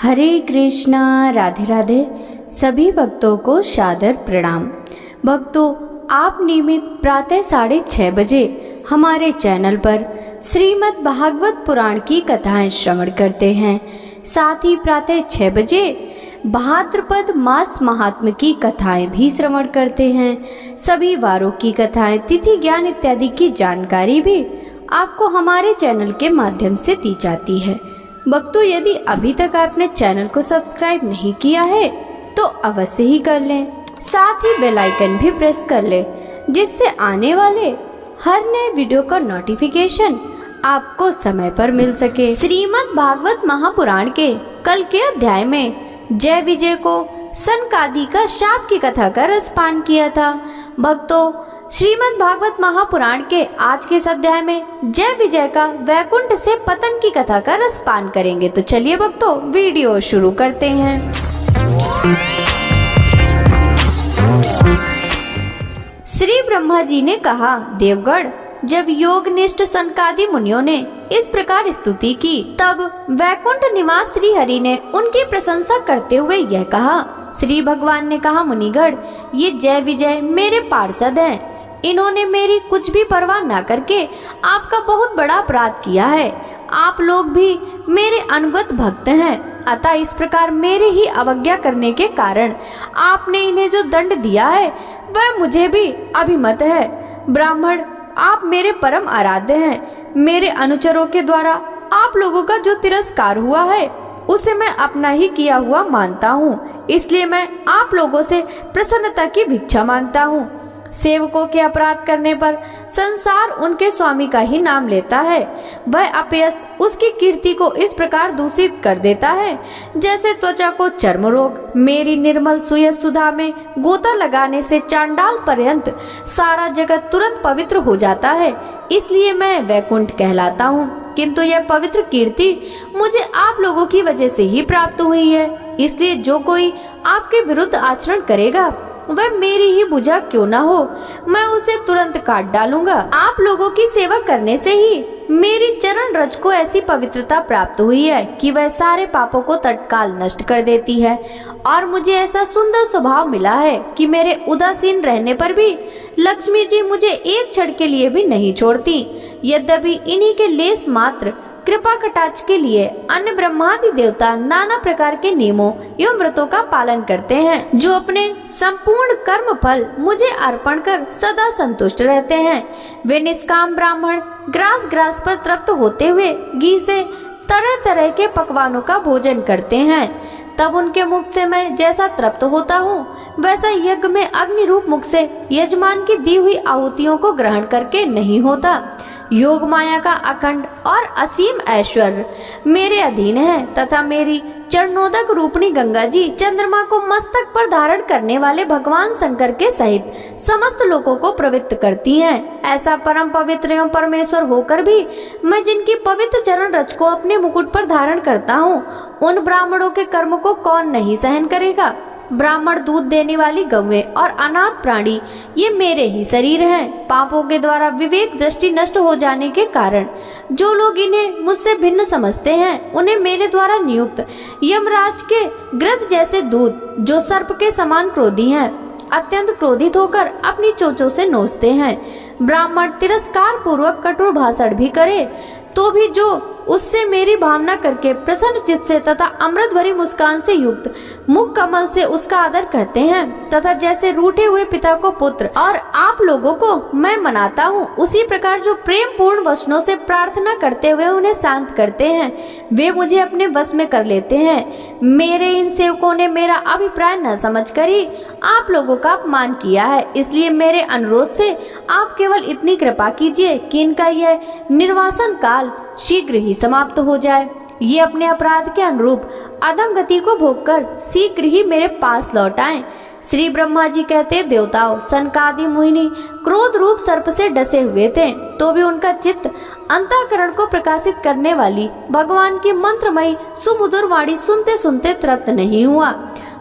हरे कृष्णा, राधे राधे। सभी भक्तों को सादर प्रणाम। भक्तों, आप नियमित प्रातः 6:30 बजे हमारे चैनल पर श्रीमद् भागवत पुराण की कथाएं श्रवण करते हैं। साथ ही प्रातः 6 बजे भाद्रपद मास महात्म्य की कथाएं भी श्रवण करते हैं। सभी वारों की कथाएं, तिथि ज्ञान इत्यादि की जानकारी भी आपको हमारे चैनल के माध्यम से दी जाती है। भक्तों, यदि अभी तक आपने चैनल को सब्सक्राइब नहीं किया है तो अवश्य ही कर लें। साथ ही बेल आइकन भी प्रेस कर लें, जिससे आने वाले हर नए वीडियो का नोटिफिकेशन आपको समय पर मिल सके। श्रीमद् भागवत महापुराण के कल के अध्याय में जय विजय को सनकादि का शाप की कथा का रसपान किया था। भक्तों, श्रीमद् भागवत महापुराण के आज के इस अध्याय में जय विजय का वैकुंठ से पतन की कथा का रसपान करेंगे। तो चलिए भक्तों, वीडियो शुरू करते हैं। श्री ब्रह्मा जी ने कहा, देवगण, जब योगनिष्ठ सनकादि मुनियों ने इस प्रकार स्तुति की, तब वैकुंठ निवास श्री हरि ने उनकी प्रशंसा करते हुए यह कहा। श्री भगवान ने कहा, मुनिगण, ये जय विजय मेरे पार्षद हैं। इन्होंने मेरी कुछ भी परवाह न करके आपका बहुत बड़ा अपराध किया है। आप लोग भी मेरे अनुगत भक्त हैं, अतः इस प्रकार मेरे ही अवज्ञा करने के कारण आपने इन्हें जो दंड दिया है वह मुझे भी अभिमत है। ब्राह्मण, आप मेरे परम आराध्य हैं। मेरे अनुचरों के द्वारा आप लोगों का जो तिरस्कार हुआ है उसे मैं अपना ही किया हुआ मानता हूँ, इसलिए मैं आप लोगों से प्रसन्नता की भिक्षा मांगता हूँ। सेवकों के अपराध करने पर संसार उनके स्वामी का ही नाम लेता है। वह अपयश उसकी कीर्ति को इस प्रकार दूषित कर देता है जैसे त्वचा को चर्म रोग। मेरी निर्मल सुयस सुधा में गोता लगाने से चांडाल पर्यंत सारा जगत तुरंत पवित्र हो जाता है, इसलिए मैं वैकुंठ कहलाता हूँ। किंतु यह पवित्र कीर्ति मुझे आप लोगों की वजह से ही प्राप्त हुई है, इसलिए जो कोई आपके विरुद्ध आचरण करेगा वह मेरी ही भुजा क्यों ना हो, मैं उसे तुरंत काट डालूंगा। आप लोगों की सेवा करने से ही मेरी चरण रज को ऐसी पवित्रता प्राप्त हुई है कि वह सारे पापों को तत्काल नष्ट कर देती है, और मुझे ऐसा सुंदर स्वभाव मिला है कि मेरे उदासीन रहने पर भी लक्ष्मी जी मुझे एक क्षण के लिए भी नहीं छोड़ती। यद्यपि इन्हीं के लेस मात्र कृपा कटाक्ष के लिए अन्य ब्रह्मादि देवता नाना प्रकार के नियमों एवं व्रतों का पालन करते हैं, जो अपने संपूर्ण कर्म फल मुझे अर्पण कर सदा संतुष्ट रहते हैं। वे निष्काम ब्राह्मण ग्रास पर तृप्त होते हुए घी से तरह तरह के पकवानों का भोजन करते हैं। तब उनके मुख से मैं जैसा तृप्त होता हूँ, वैसा यज्ञ में अग्नि रूप मुख से यजमान की दी हुई आहुतियों को ग्रहण करके नहीं होता। योग माया का अखंड और असीम ऐश्वर्य मेरे अधीन है, तथा मेरी चरणोदक रूपणी गंगा जी चंद्रमा को मस्तक पर धारण करने वाले भगवान शंकर के सहित समस्त लोगों को प्रवृत्त करती हैं। ऐसा परम पवित्र एवं परमेश्वर होकर भी मैं जिनकी पवित्र चरण रज को अपने मुकुट पर धारण करता हूँ, उन ब्राह्मणों के कर्म को कौन नहीं सहन करेगा। ब्राह्मण, दूध देने वाली गौएं और अनाथ प्राणी ये मेरे ही शरीर हैं। पापों के द्वारा विवेक दृष्टि नष्ट हो जाने के कारण जो लोग इन्हें मुझसे भिन्न समझते हैं, उन्हें मेरे द्वारा नियुक्त यमराज के गृध जैसे दूत, जो सर्प के समान क्रोधी हैं, अत्यंत क्रोधित होकर अपनी चोंचों से नोचते हैं। ब्राह्मण तिरस्कार पूर्वक कठोर भाषण भी करे तो भी जो उससे मेरी भावना करके प्रसन्न चित्त से तथा अमृत भरी मुस्कान से युक्त मुख कमल से उसका आदर करते हैं, तथा जैसे रूठे हुए पिता को पुत्र और आप लोगों को मैं मनाता हूँ, उसी प्रकार जो प्रेम पूर्ण वचनों से प्रार्थना करते हुए उन्हें शांत करते हैं, वे मुझे अपने वश में कर लेते हैं। मेरे इन सेवकों ने मेरा अभिप्राय न समझकर ही आप लोगों का अपमान किया है, इसलिए मेरे अनुरोध से आप केवल इतनी कृपा कीजिए कि इनका यह निर्वासन काल शीघ्र ही समाप्त हो जाए। ये अपने अपराध के अनुरूप अधम गति को भोगकर शीघ्र ही मेरे पास लौट आएं। श्री ब्रह्मा जी कहते, देवताओं, सनकादि मुनि क्रोध रूप सर्प से डसे हुए थे, तो भी उनका चित्त अंतःकरण को प्रकाशित करने वाली भगवान की मंत्रमयी सुमधुर वाणी सुनते सुनते तृप्त नहीं हुआ।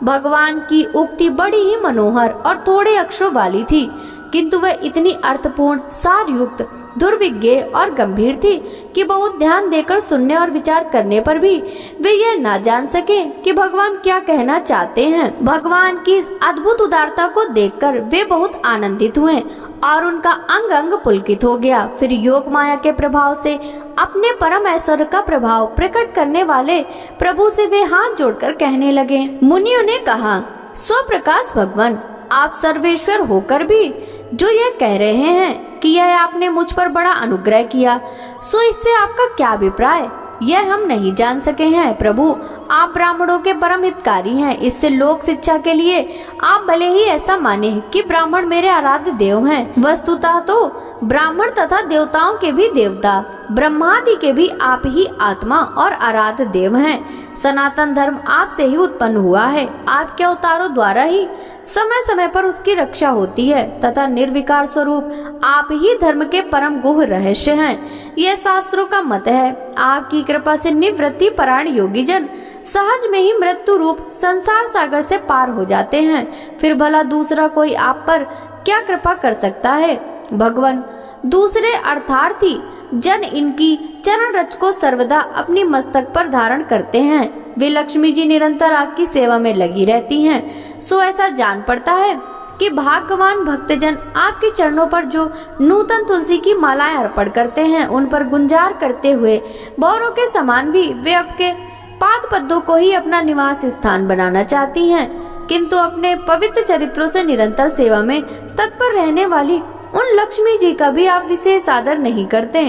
भगवान की उक्ति बड़ी ही मनोहर और थोड़े अक्षरों वाली थी, किंतु वह इतनी अर्थपूर्ण, सार युक्त, दुर्विज्ञ और गंभीर थी कि बहुत ध्यान देकर सुनने और विचार करने पर भी वे यह ना जान सके कि भगवान क्या कहना चाहते हैं। भगवान की इस अद्भुत उदारता को देखकर वे बहुत आनंदित हुए और उनका अंग अंग पुलकित हो गया। फिर योग माया के प्रभाव से अपने परम ऐश्वर्य का प्रभाव प्रकट करने वाले प्रभु से वे हाथ जोड़कर कहने लगे। मुनियों ने कहा, स्वप्रकाश भगवान, आप सर्वेश्वर होकर भी जो यह कह रहे हैं कि यह आपने मुझ पर बड़ा अनुग्रह किया, सो इससे आपका क्या अभिप्राय, यह हम नहीं जान सके हैं। प्रभु, आप ब्राह्मणों के परम हितकारी हैं। इससे लोक शिक्षा के लिए आप भले ही ऐसा माने कि ब्राह्मण मेरे आराध्य देव हैं, वस्तुतः तो ब्राह्मण तथा देवताओं के भी देवता, ब्रह्मादि के भी आप ही आत्मा और आराध्य देव हैं। सनातन धर्म आपसे ही उत्पन्न हुआ है। आपके अवतारों द्वारा ही समय समय पर उसकी रक्षा होती है तथा निर्विकार स्वरूप आप ही धर्म के परम गुह रहस्य हैं। यह शास्त्रों का मत है। आपकी कृपा से निवृत्ति परायण योगी जन सहज में ही मृत्यु रूप संसार सागर से पार हो जाते हैं। फिर भला दूसरा कोई आप पर क्या कृपा कर सकता है। भगवान, दूसरे अर्थार्थी जन इनकी चरण रज को सर्वदा अपनी मस्तक पर धारण करते हैं। वे लक्ष्मी जी निरंतर आपकी सेवा में लगी रहती हैं। सो ऐसा जान पड़ता है कि भाग्यवान भक्तजन आपके चरणों पर जो नूतन तुलसी की मालाएं अर्पण करते हैं, उन पर गुंजार करते हुए बौरों के समान भी वे आपके पाद पद्मों को ही अपना निवास स्थान बनाना चाहती हैं, किंतु अपने पवित्र चरित्रों से निरंतर सेवा में तत्पर रहने वाली उन लक्ष्मी जी का भी आप विशेष आदर नहीं करते।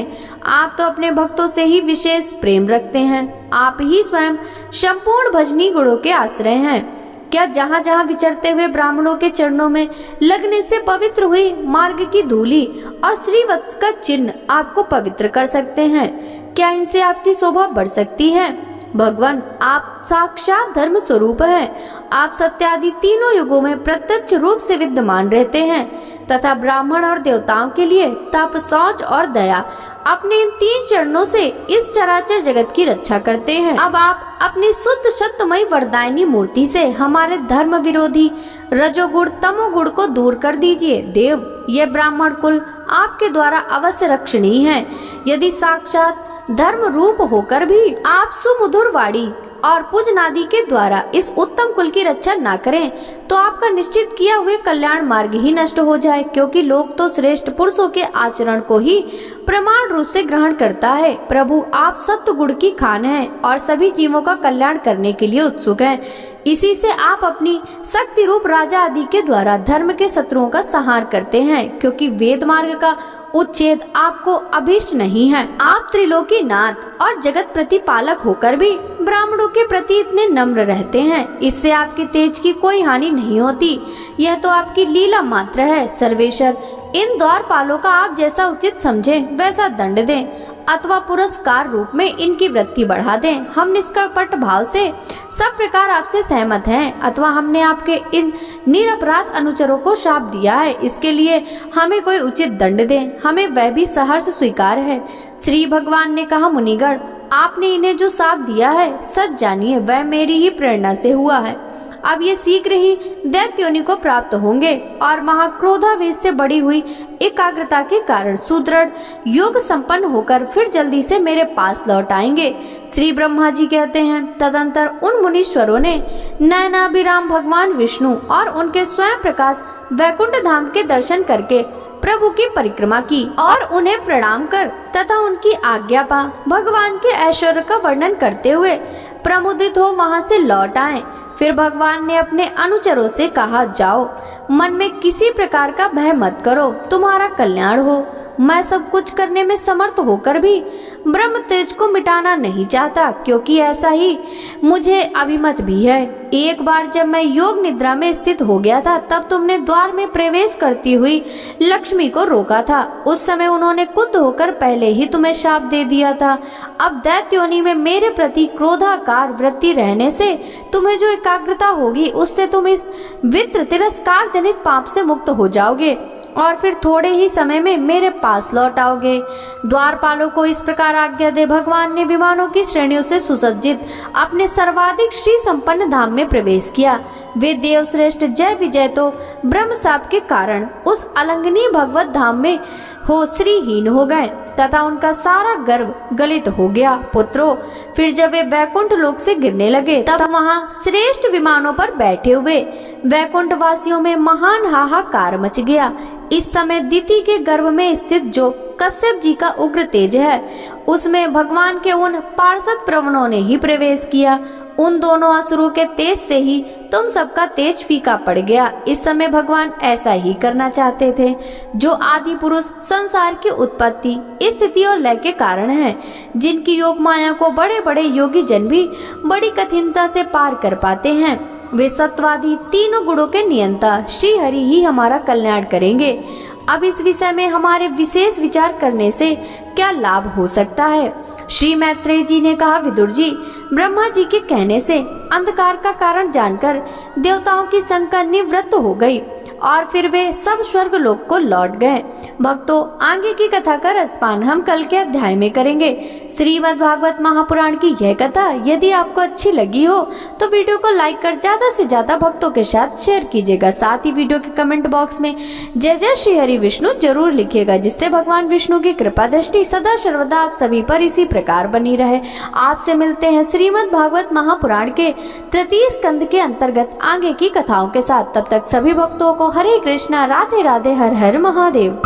आप तो अपने भक्तों से ही विशेष प्रेम रखते हैं। आप ही स्वयं संपूर्ण भजनी गुणों के आश्रय हैं। क्या जहाँ जहाँ विचरते हुए ब्राह्मणों के चरणों में लगने से पवित्र हुई मार्ग की धूली और श्रीवत्स का चिन्ह आपको पवित्र कर सकते हैं? क्या इनसे आपकी शोभा बढ़ सकती है? भगवान, आप साक्षात धर्म स्वरूप हैं। आप सत्यादि तीनों युगों में प्रत्यक्ष रूप से विद्यमान रहते हैं तथा ब्राह्मण और देवताओं के लिए तप, शौच और दया अपने इन तीन चरणों से इस चराचर जगत की रक्षा करते हैं। अब आप अपनी शुद्ध सत्यमयी वरदायिनी मूर्ति से हमारे धर्म विरोधी रजोगुण तमोगुण को दूर कर दीजिए। देव, यह ब्राह्मण कुल आपके द्वारा अवश्य रक्षणीय है। यदि साक्षात धर्म रूप होकर भी आप सुमधुर वाणी और पूजनादि के द्वारा इस उत्तम कुल की रक्षा ना करें तो आपका निश्चित किया हुए कल्याण मार्ग ही नष्ट हो जाए, क्योंकि लोग तो श्रेष्ठ पुरुषों के आचरण को ही प्रमाण रूप से ग्रहण करता है। प्रभु, आप सत्य गुण की खान हैं और सभी जीवों का कल्याण करने के लिए उत्सुक हैं। इसी से आप अपनी शक्ति रूप राजा आदि के द्वारा धर्म के शत्रुओं का संहार करते हैं, क्योंकि वेद मार्ग का उच्छेद आपको अभीष्ट नहीं है। आप त्रिलोकी नाथ और जगत प्रतिपालक होकर भी ब्राह्मणों के प्रति इतने नम्र रहते हैं। इससे आपके तेज की कोई हानि नहीं होती। यह तो आपकी लीला मात्र है। सर्वेश्वर, इन द्वारपालों का आप जैसा उचित समझे वैसा दंड दें अथवा पुरस्कार रूप में इनकी वृत्ति बढ़ा दें। हम निष्कपट भाव से सब प्रकार आपसे सहमत हैं, अथवा हमने आपके इन निरपराध अनुचरों को शाप दिया है, इसके लिए हमें कोई उचित दंड दें, हमें वह भी सहर्ष स्वीकार है। श्री भगवान ने कहा, मुनिगण, आपने इन्हें जो शाप दिया है सच जानिए वह मेरी ही प्रेरणा से हुआ है। अब ये शीघ्र ही दैत्योनि को प्राप्त होंगे और महाक्रोधावेश से बढ़ी हुई एकाग्रता के कारण सुदृढ़ योग संपन्न होकर फिर जल्दी से मेरे पास लौट आएंगे। श्री ब्रह्मा जी कहते हैं, तदंतर उन मुनीश्वरों ने नयनाभिराम भगवान विष्णु और उनके स्वयं प्रकाश वैकुंठ धाम के दर्शन करके प्रभु की परिक्रमा की और उन्हें प्रणाम कर तथा उनकी आज्ञा पा भगवान के ऐश्वर्य का वर्णन करते हुए प्रमुदित हो वहां से लौट आए। फिर भगवान ने अपने अनुचरों से कहा, जाओ, मन में किसी प्रकार का भय मत करो, तुम्हारा कल्याण हो। मैं सब कुछ करने में समर्थ होकर भी ब्रह्म तेज को मिटाना नहीं चाहता, क्योंकि ऐसा ही मुझे अभिमत भी है। एक बार जब मैं योग निद्रा में स्थित हो गया था, तब तुमने द्वार में प्रवेश करती हुई लक्ष्मी को रोका था। उस समय उन्होंने क्रुद्ध होकर पहले ही तुम्हें शाप दे दिया था। अब दैत्योनि में मेरे प्रति क्रोधाकार वृत्ति रहने से तुम्हें जो एकाग्रता होगी, उससे तुम इस वित्र तिरस्कार जनित पाप से मुक्त हो जाओगे और फिर थोड़े ही समय में मेरे पास लौट आओगे। द्वारपालों को इस प्रकार आज्ञा दे भगवान ने विमानों की श्रेणियों से सुसज्जित अपने सर्वाधिक श्री संपन्न धाम में प्रवेश किया। वे देव श्रेष्ठ जय विजय तो ब्रह्म शाप के कारण उस अलंघनीय भगवत धाम में हो श्रीहीन हो गए तथा उनका सारा गर्व गलित हो गया। पुत्रों, फिर जब वे वैकुंठ लोक से गिरने लगे तब वहां श्रेष्ठ विमानों पर बैठे हुए वैकुंठ वासियों में महान हाहाकार मच गया। इस समय दिति के गर्भ में स्थित जो कश्यप जी का उग्र तेज है, उसमें भगवान के उन पार्षद प्रवणों ने ही प्रवेश किया। उन दोनों असुरों के तेज से ही तुम सबका तेज फीका पड़ गया। इस समय भगवान ऐसा ही करना चाहते थे। जो आदि पुरुष संसार की उत्पत्ति, स्थिति और लय के कारण हैं, जिनकी योग माया को बड़े बड़े योगी जन भी बड़ी कठिनता से पार कर पाते हैं, वे सत्वादी तीनों गुणों के नियंता श्री हरि ही हमारा कल्याण करेंगे। अब इस विषय में हमारे विशेष विचार करने से क्या लाभ हो सकता है? श्री मैत्रेय जी ने कहा, विदुर जी, ब्रह्मा जी के कहने से अंधकार का कारण जानकर देवताओं की शंका निवृत्त हो गई और फिर वे सब स्वर्ग लोक को लौट गए। भक्तों, आगे की कथा का रसपान हम कल के अध्याय में करेंगे। श्रीमद् भागवत महापुराण की यह कथा यदि आपको अच्छी लगी हो तो वीडियो को लाइक कर ज्यादा से ज्यादा भक्तों के साथ शेयर कीजिएगा। साथ ही वीडियो के कमेंट बॉक्स में जय जय श्री हरि विष्णु जरूर लिखिएगा, जिससे भगवान विष्णु की कृपा दृष्टि सदा सर्वदा आप सभी पर इसी प्रकार बनी रहे। आपसे मिलते हैं श्रीमद् भागवत महापुराण के तृतीय स्कंद के अंतर्गत आगे की कथाओं के साथ। तब तक सभी भक्तों को हरे कृष्णा, राधे राधे, हर हर महादेव।